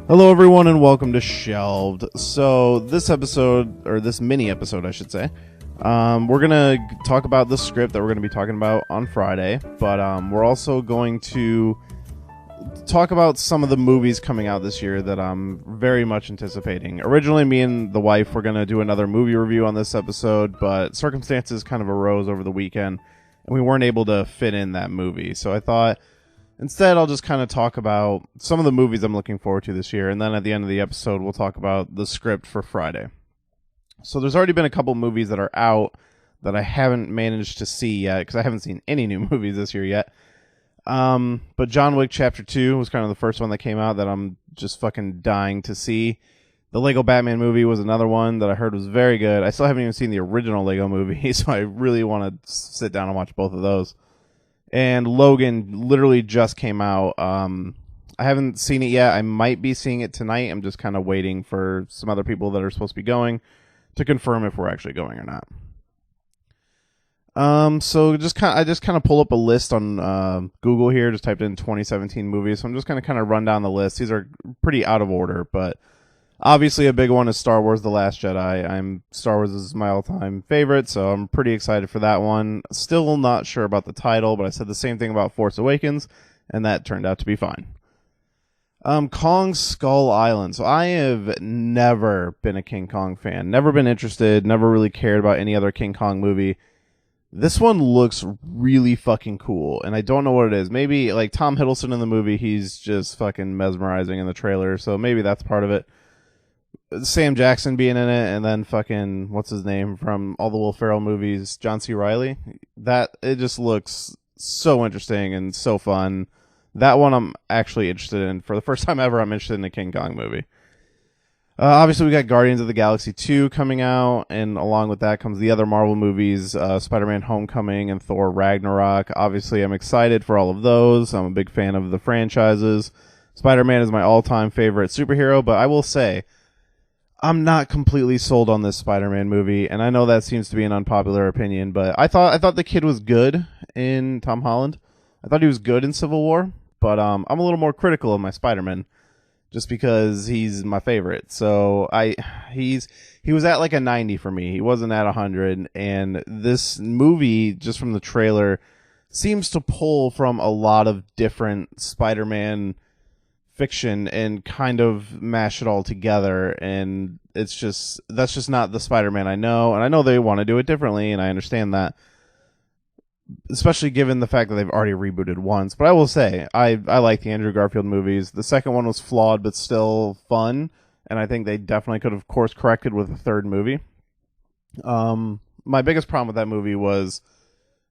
Hello everyone and welcome to Shelved. So this episode, or this mini episode I should say, we're going to talk about the script that we're going to be talking about on Friday, but we're also going to talk about some of the movies coming out this year that I'm very much anticipating. Originally, me and the wife were going to do another movie review on this episode, but circumstances kind of arose over the weekend, and we weren't able to fit in that movie. So I thought, instead, I'll just kind of talk about some of the movies I'm looking forward to this year, and then at the end of the episode, we'll talk about the script for Friday. So there's already been a couple movies that are out that I haven't managed to see yet, because I haven't seen any new movies this year yet. But John Wick Chapter 2 was kind of the first one that came out that I'm just fucking dying to see. The Lego Batman movie was another one that I heard was very good. I still haven't even seen the original Lego movie, so I really want to sit down and watch both of those. And Logan literally just came out. I haven't seen it yet. I might be seeing it tonight. I'm just kind of waiting for some other people that are supposed to be going to confirm if we're actually going or not. So I just kind of pull up a list on Google here. Just typed in 2017 movies. So I'm just going to kind of run down the list. These are pretty out of order, but obviously a big one is Star Wars: The Last Jedi. Star Wars is my all-time favorite, so I'm pretty excited for that one. Still not sure about the title, but I said the same thing about Force Awakens, and that turned out to be fine. Kong Skull Island. So I have never been a King Kong fan. Never been interested. Never really cared about any other King Kong movie. This one looks really fucking cool, and I don't know what it is. Maybe, like, Tom Hiddleston in the movie, he's just fucking mesmerizing in the trailer, so maybe that's part of it. Sam Jackson being in it, and then fucking, what's his name from all the Will Ferrell movies, John C. Reilly. It just looks so interesting and so fun. That one I'm actually interested in. For the first time ever, I'm interested in a King Kong movie. Obviously, we got Guardians of the Galaxy 2 coming out, and along with that comes the other Marvel movies, Spider-Man Homecoming and Thor Ragnarok. Obviously, I'm excited for all of those. I'm a big fan of the franchises. Spider-Man is my all-time favorite superhero, but I will say, I'm not completely sold on this Spider-Man movie, and I know that seems to be an unpopular opinion, but I thought the kid was good in Tom Holland. I thought he was good in Civil War, but I'm a little more critical of my Spider-Man just because he's my favorite. So he was at like a 90 for me. He wasn't at 100, and this movie, just from the trailer, seems to pull from a lot of different Spider-Man fiction and kind of mash it all together, and that's just not the Spider-Man I know, and I know they want to do it differently, and I understand that, especially given the fact that they've already rebooted once. But I will say, I like the Andrew Garfield movies. The second one was flawed but still fun, and I think they definitely could have course corrected with a third movie. My biggest problem with that movie was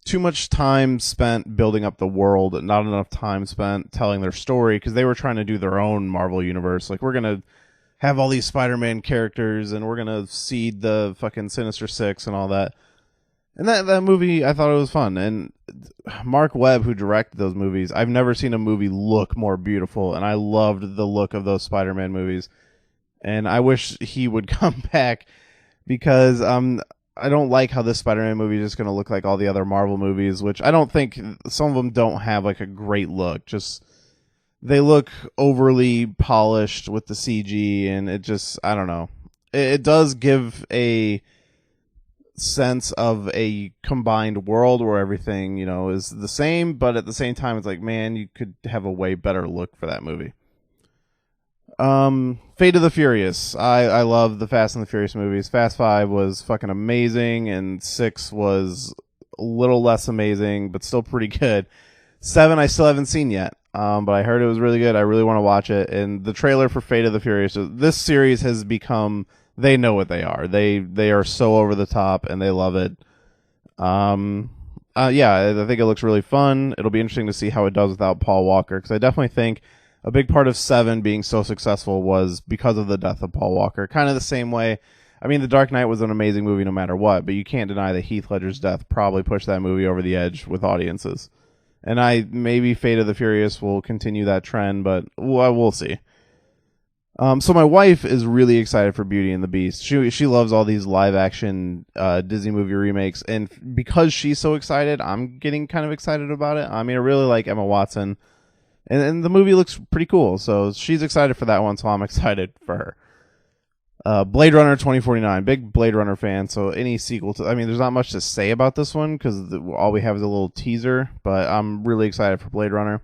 too much time spent building up the world and not enough time spent telling their story, because they were trying to do their own Marvel universe. Like, we're going to have all these Spider-Man characters, and we're going to seed the fucking Sinister Six and all that. And that movie, I thought it was fun. And Mark Webb, who directed those movies, I've never seen a movie look more beautiful, and I loved the look of those Spider-Man movies. And I wish he would come back, because I don't like how this Spider-Man movie is just going to look like all the other Marvel movies, which I don't think, some of them don't have like a great look. Just, they look overly polished with the CG, and it just, I don't know. It does give a sense of a combined world where everything, is the same, but at the same time, it's like, man, you could have a way better look for that movie. Fate of the Furious. I love the Fast and the Furious movies. Fast 5 was fucking amazing, and 6 was a little less amazing, but still pretty good. 7 I still haven't seen yet, but I heard it was really good. I really want to watch it, and the trailer for Fate of the Furious, this series has become, they know what they are. They are so over the top, and they love it. Yeah, I think it looks really fun. It'll be interesting to see how it does without Paul Walker, because I definitely think a big part of 7 being so successful was because of the death of Paul Walker. Kind of the same way. I mean, The Dark Knight was an amazing movie no matter what, but you can't deny that Heath Ledger's death probably pushed that movie over the edge with audiences. And maybe Fate of the Furious will continue that trend, but we'll see. So my wife is really excited for Beauty and the Beast. She loves all these live action Disney movie remakes, and because she's so excited, I'm getting kind of excited about it. I mean, I really like Emma Watson. And the movie looks pretty cool. So she's excited for that one, so I'm excited for her. Blade Runner 2049, big Blade Runner fan. So any sequel to, I mean, there's not much to say about this one because all we have is a little teaser. But I'm really excited for Blade Runner.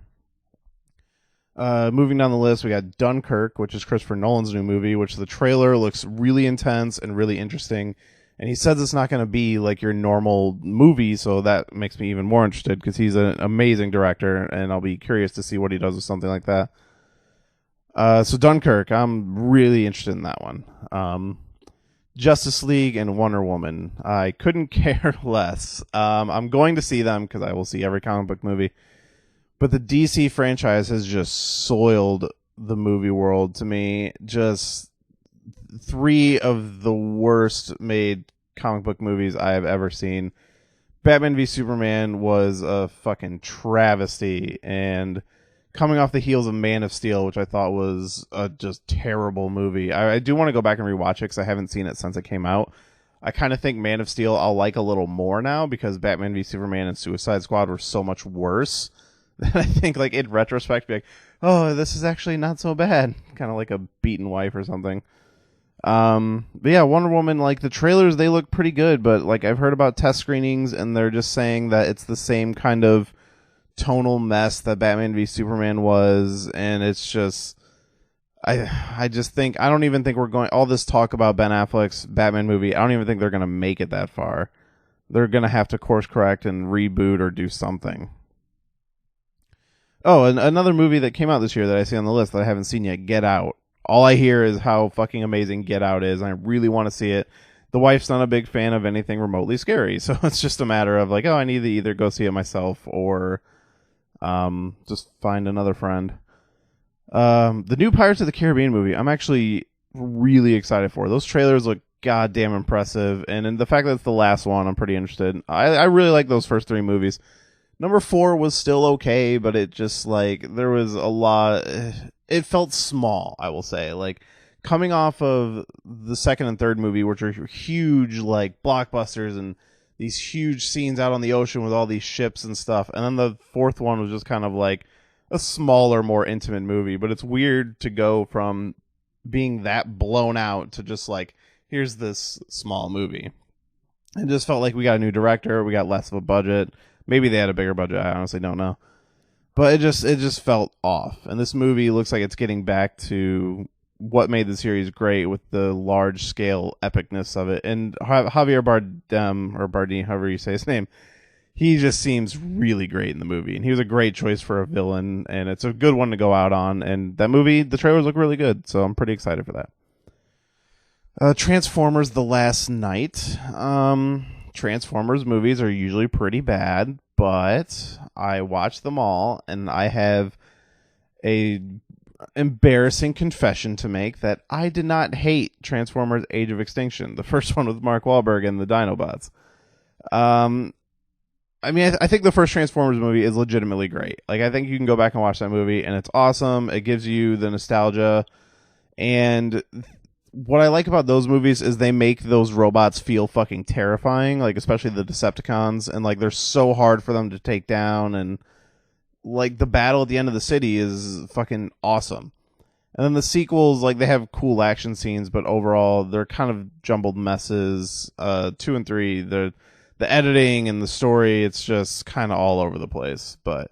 Moving down the list, we got Dunkirk, which is Christopher Nolan's new movie, which the trailer looks really intense and really interesting. And he says it's not going to be like your normal movie, so that makes me even more interested because he's an amazing director, and I'll be curious to see what he does with something like that. So Dunkirk, I'm really interested in that one. Justice League and Wonder Woman, I couldn't care less. I'm going to see them because I will see every comic book movie. But the DC franchise has just soiled the movie world to me. Just 3 of the worst made comic book movies I have ever seen. Batman v Superman was a fucking travesty, and coming off the heels of Man of Steel, which I thought was a just terrible movie. I do want to go back and rewatch it because I haven't seen it since it came out. I kind of think Man of Steel I'll like a little more now because Batman v Superman and Suicide Squad were so much worse. I think, like, in retrospect, be like, oh, this is actually not so bad. Kind of like a beaten wife or something. But yeah, Wonder Woman, like, the trailers, they look pretty good, but, like, I've heard about test screenings, and they're just saying that it's the same kind of tonal mess that Batman v Superman was, and it's just, I just think, I don't even think we're going, all this talk about Ben Affleck's Batman movie, I don't even think they're going to make it that far. They're going to have to course correct and reboot or do something. Oh, and another movie that came out this year that I see on the list that I haven't seen yet, Get Out. All I hear is how fucking amazing Get Out is, and I really want to see it. The wife's not a big fan of anything remotely scary, so it's just a matter of like, oh, I need to either go see it myself or just find another friend. The new Pirates of the Caribbean movie, I'm actually really excited for. Those trailers look goddamn impressive, and in the fact that it's the last one, I'm pretty interested. I really like those first 3 movies. Number 4 was still okay, but it just, like, there was a lot. It felt small, I will say. Like, coming off of the second and third movie, which are huge, like, blockbusters and these huge scenes out on the ocean with all these ships and stuff. And then the fourth one was just kind of like a smaller, more intimate movie. But it's weird to go from being that blown out to just like, here's this small movie. It just felt like we got a new director. We got less of a budget. Maybe they had a bigger budget. I honestly don't know. But it just felt off. And this movie looks like it's getting back to what made the series great with the large-scale epicness of it. And Javier Bardem, or Bardem, however you say his name, he just seems really great in the movie. And he was a great choice for a villain. And it's a good one to go out on. And that movie, the trailers look really good. So I'm pretty excited for that. Transformers The Last Night. Transformers movies are usually pretty bad, but I watched them all, and I have a embarrassing confession to make that I did not hate Transformers Age of Extinction, the first one with Mark Wahlberg and the Dinobots. I mean, I think the first Transformers movie is legitimately great. Like, I think you can go back and watch that movie, and it's awesome. It gives you the nostalgia, and what I like about those movies is they make those robots feel fucking terrifying, like especially the Decepticons, and like they're so hard for them to take down, and like the battle at the end of the city is fucking awesome. And then the sequels, like they have cool action scenes, but overall they're kind of jumbled messes. 2 and 3, the editing and the story, it's just kind of all over the place. But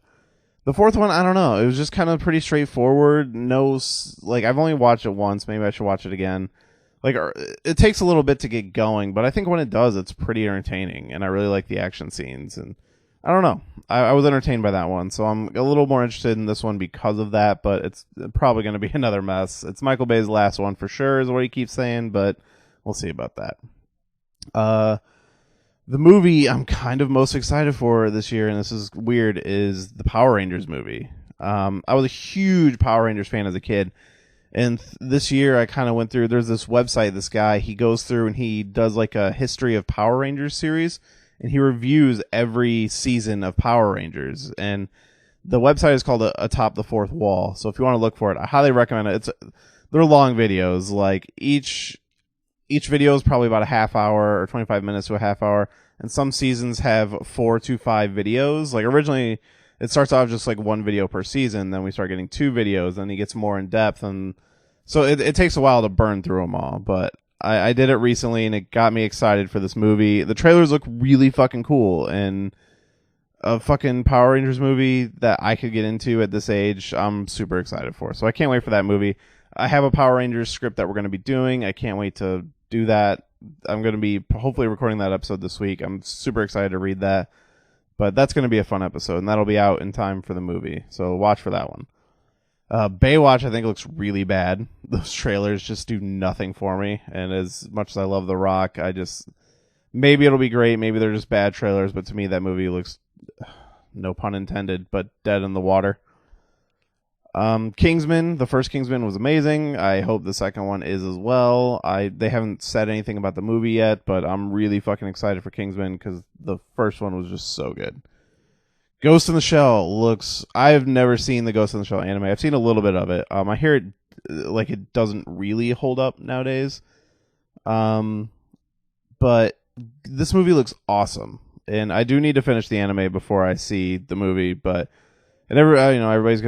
the fourth one, I don't know. It was just kind of pretty straightforward. No, like, I've only watched it once. Maybe I should watch it again. Like, it takes a little bit to get going, but I think when it does, it's pretty entertaining. And I really like the action scenes. And I don't know. I was entertained by that one. So I'm a little more interested in this one because of that. But it's probably going to be another mess. It's Michael Bay's last one for sure, is what he keeps saying. But we'll see about that. The movie I'm kind of most excited for this year, and this is weird, is the Power Rangers movie. I was a huge Power Rangers fan as a kid, and this year I kind of went through, there's this website, this guy, he goes through and he does like a history of Power Rangers series, and he reviews every season of Power Rangers, and the website is called Atop the Fourth Wall, so if you want to look for it, I highly recommend it. They're long videos, like each video is probably about a half hour or 25 minutes to a half hour, and some seasons have 4 to 5 videos. Like originally, it starts off just like one video per season, then we start getting 2 videos, then he gets more in depth, and so it takes a while to burn through them all. But I did it recently, and it got me excited for this movie. The trailers look really fucking cool, and a fucking Power Rangers movie that I could get into at this age, I'm super excited for. So I can't wait for that movie. I have a Power Rangers script that we're going to be doing. I can't wait to do that. I'm going to be hopefully recording that episode this week. I'm super excited to read that. But that's going to be a fun episode, and that'll be out in time for the movie. So watch for that one. Baywatch, I think, looks really bad. Those trailers just do nothing for me. And as much as I love The Rock, maybe it'll be great. Maybe they're just bad trailers. But to me, that movie looks, no pun intended, but dead in the water. Kingsman, the first Kingsman was amazing. I hope the second one is as well. They haven't said anything about the movie yet, but I'm really fucking excited for Kingsman because the first one was just so good. Ghost in the Shell I've never seen the Ghost in the Shell anime. I've seen a little bit of it. I hear it doesn't really hold up nowadays. But this movie looks awesome, and I do need to finish the anime before I see the movie, but everybody's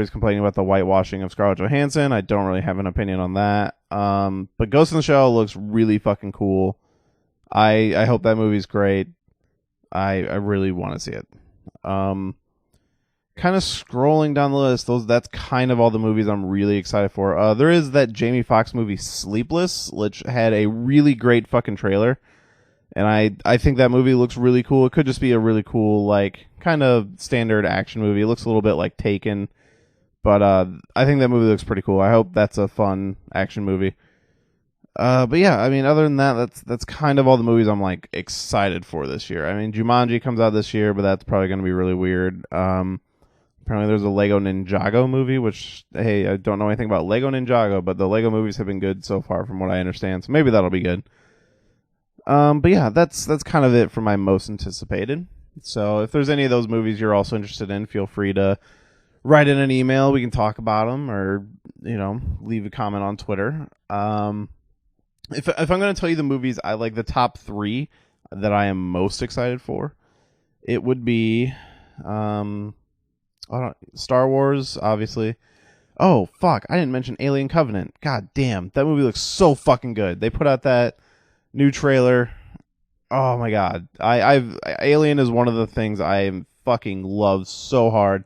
complaining about the whitewashing of Scarlett Johansson. I don't really have an opinion on that. But Ghost in the Shell looks really fucking cool. I hope that movie's great. I really want to see it. Kind of scrolling down the list, that's kind of all the movies I'm really excited for. There is that Jamie Foxx movie Sleepless, which had a really great fucking trailer. And I think that movie looks really cool. It could just be a really cool, like, kind of standard action movie. It looks a little bit like Taken. But I think that movie looks pretty cool. I hope that's a fun action movie. But yeah, I mean, other than that, that's kind of all the movies I'm, like, excited for this year. I mean, Jumanji comes out this year, but that's probably going to be really weird. Apparently there's a Lego Ninjago movie, which, hey, I don't know anything about Lego Ninjago, but the Lego movies have been good so far from what I understand. So maybe that'll be good. But yeah, that's kind of it for my most anticipated. So if there's any of those movies you're also interested in, feel free to write in an email. We can talk about them, or leave a comment on Twitter. If I'm going to tell you the movies I like, the top 3 that I am most excited for, it would be Star Wars, obviously. Oh fuck, I didn't mention Alien Covenant. God damn, that movie looks so fucking good. They put out that new trailer. Oh my god. Alien is one of the things I fucking love so hard.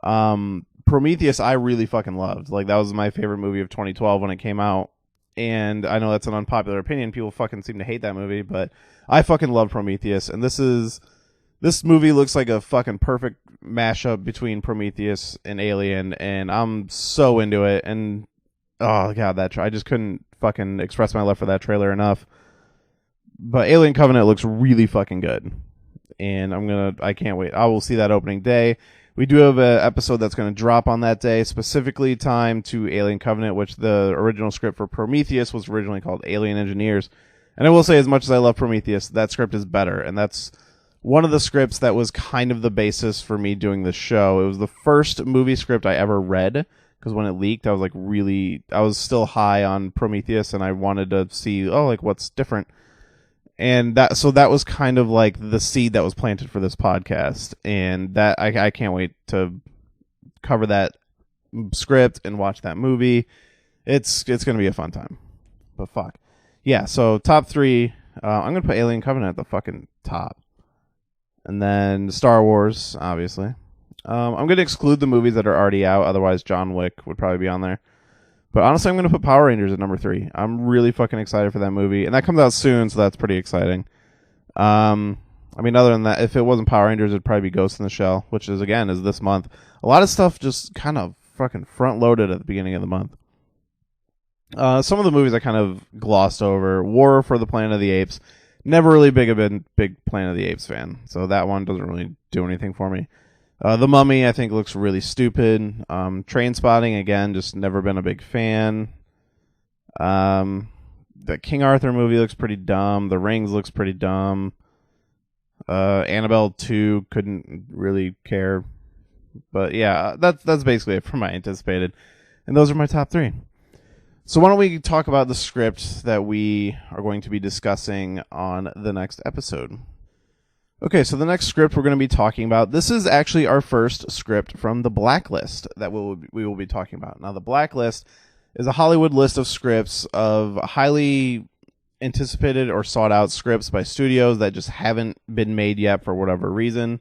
Prometheus I really fucking loved. Like, that was my favorite movie of 2012 when it came out. And I know that's an unpopular opinion. People fucking seem to hate that movie, but I fucking love Prometheus. And this movie looks like a fucking perfect mashup between Prometheus and Alien, and I'm so into it. And oh god, I just couldn't fucking express my love for that trailer enough. But Alien Covenant looks really fucking good, and I can't wait. I will see that opening day. We do have an episode that's going to drop on that day, specifically timed to Alien Covenant, which the original script for Prometheus was originally called Alien Engineers. And I will say, as much as I love Prometheus, that script is better, and that's one of the scripts that was kind of the basis for me doing this show. It was the first movie script I ever read, because when it leaked, I was still high on Prometheus, and I wanted to see, what's different. And that was kind of like the seed that was planted for this podcast. And that I can't wait to cover that script and watch that movie. It's going to be a fun time. But fuck. Yeah, so top 3, I'm going to put Alien Covenant at the fucking top. And then Star Wars, obviously. I'm going to exclude the movies that are already out. Otherwise, John Wick would probably be on there. But honestly, I'm going to put Power Rangers at number 3. I'm really fucking excited for that movie. And that comes out soon, so that's pretty exciting. Other than that, if it wasn't Power Rangers, it'd probably be Ghost in the Shell, which is this month. A lot of stuff just kind of fucking front-loaded at the beginning of the month. Some of the movies I kind of glossed over. War for the Planet of the Apes. Never really been big Planet of the Apes fan, so that one doesn't really do anything for me. The Mummy, I think, looks really stupid. Trainspotting, again, just never been a big fan. The King Arthur movie looks pretty dumb. The Rings looks pretty dumb. Annabelle 2, couldn't really care. But yeah, that's basically it for my anticipated. And those are my top 3. So why don't we talk about the script that we are going to be discussing on the next episode. Okay, so the next script we're going to be talking about, this is actually our first script from the Blacklist that we will be talking about. Now, the Blacklist is a Hollywood list of scripts of highly anticipated or sought out scripts by studios that just haven't been made yet for whatever reason.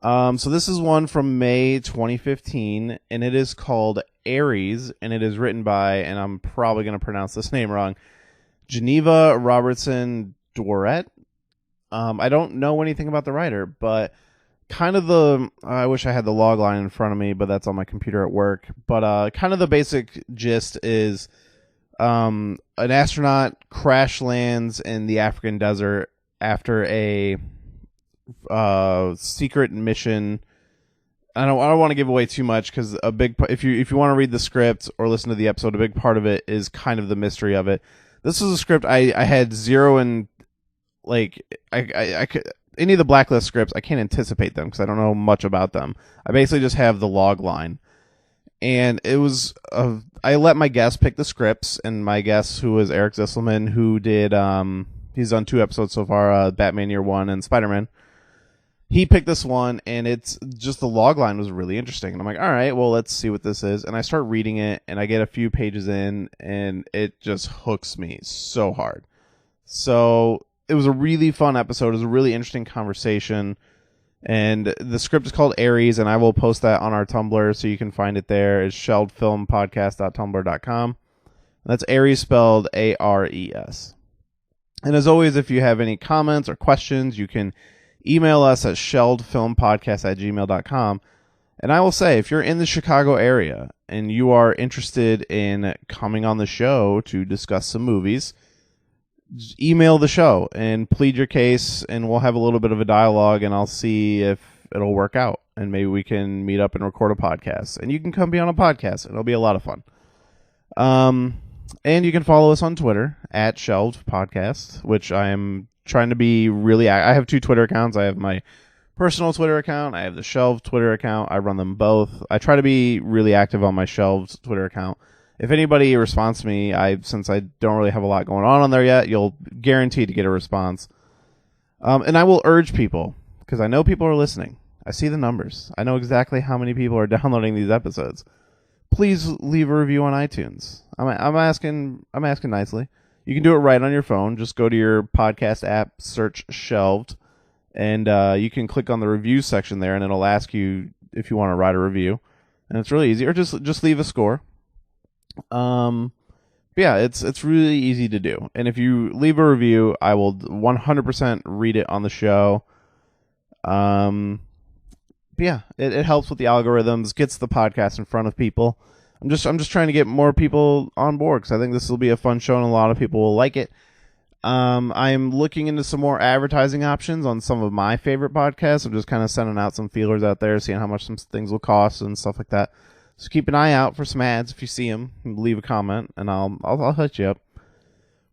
So this is one from May 2015, and it is called Aries, and it is written by, and I'm probably going to pronounce this name wrong, Geneva Robertson Dworet. I don't know anything about the writer, but kind of I wish I had the log line in front of me, but that's on my computer at work. But kind of the basic gist is an astronaut crash lands in the African desert after a secret mission. I don't want to give away too much because if you want to read the script or listen to the episode, a big part of it is kind of the mystery of it. This is a script I had zero in. Like, I could, any of the Blacklist scripts, I can't anticipate them because I don't know much about them. I basically just have the log line. And it was, I let my guest pick the scripts, and my guest, who was Eric Zisselman, who did, he's done 2 episodes so far, Batman Year One and Spider-Man. He picked this one, and it's just the log line was really interesting. And I'm like, all right, well, let's see what this is. And I start reading it, and I get a few pages in, and it just hooks me so hard. So it was a really fun episode. It was a really interesting conversation. And the script is called Aries, and I will post that on our Tumblr so you can find it there. It's shelvedfilmpodcast.tumblr.com. That's Aries spelled Ares. And as always, if you have any comments or questions, you can email us at shelvedfilmpodcast@gmail.com. And I will say, if you're in the Chicago area and you are interested in coming on the show to discuss some movies, email the show and plead your case, and we'll have a little bit of a dialogue, and I'll see if it'll work out, and maybe we can meet up and record a podcast, and you can come be on a podcast. It'll be a lot of fun. And you can follow us on Twitter at Shelved Podcast, which I am trying to be really. I have 2 Twitter accounts. I have my personal Twitter account. I have the Shelved Twitter account. I run them both. I try to be really active on my Shelved Twitter account. If anybody responds to me, since I don't really have a lot going on there yet, you'll guarantee to get a response. And I will urge people, because I know people are listening. I see the numbers. I know exactly how many people are downloading these episodes. Please leave a review on iTunes. I'm asking nicely. You can do it right on your phone. Just go to your podcast app, search Shelved, and you can click on the review section there, and it'll ask you if you want to write a review. And it's really easy. Or just leave a score. Yeah, it's really easy to do. And if you leave a review, I will 100% read it on the show. Yeah, it helps with the algorithms, gets the podcast in front of people. I'm just trying to get more people on board because I think this will be a fun show and a lot of people will like it. I'm looking into some more advertising options on some of my favorite podcasts. I'm just kind of sending out some feelers out there, seeing how much some things will cost and stuff like that. So keep an eye out for some ads. If you see them, leave a comment, and I'll hit you up.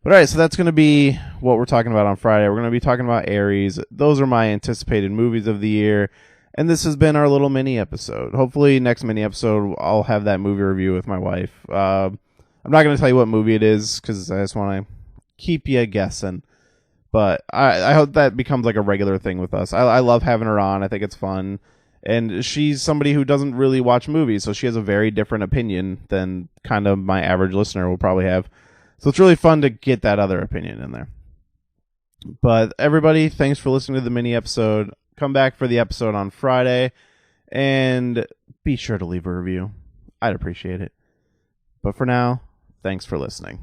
But all right, so that's going to be what we're talking about on Friday. We're going to be talking about Aries. Those are my anticipated movies of the year, and this has been our little mini episode. Hopefully, next mini episode, I'll have that movie review with my wife. I'm not going to tell you what movie it is because I just want to keep you guessing. But I hope that becomes like a regular thing with us. I love having her on. I think it's fun. And she's somebody who doesn't really watch movies, so she has a very different opinion than kind of my average listener will probably have. So it's really fun to get that other opinion in there. But everybody, thanks for listening to the mini episode. Come back for the episode on Friday, and be sure to leave a review. I'd appreciate it. But for now, thanks for listening.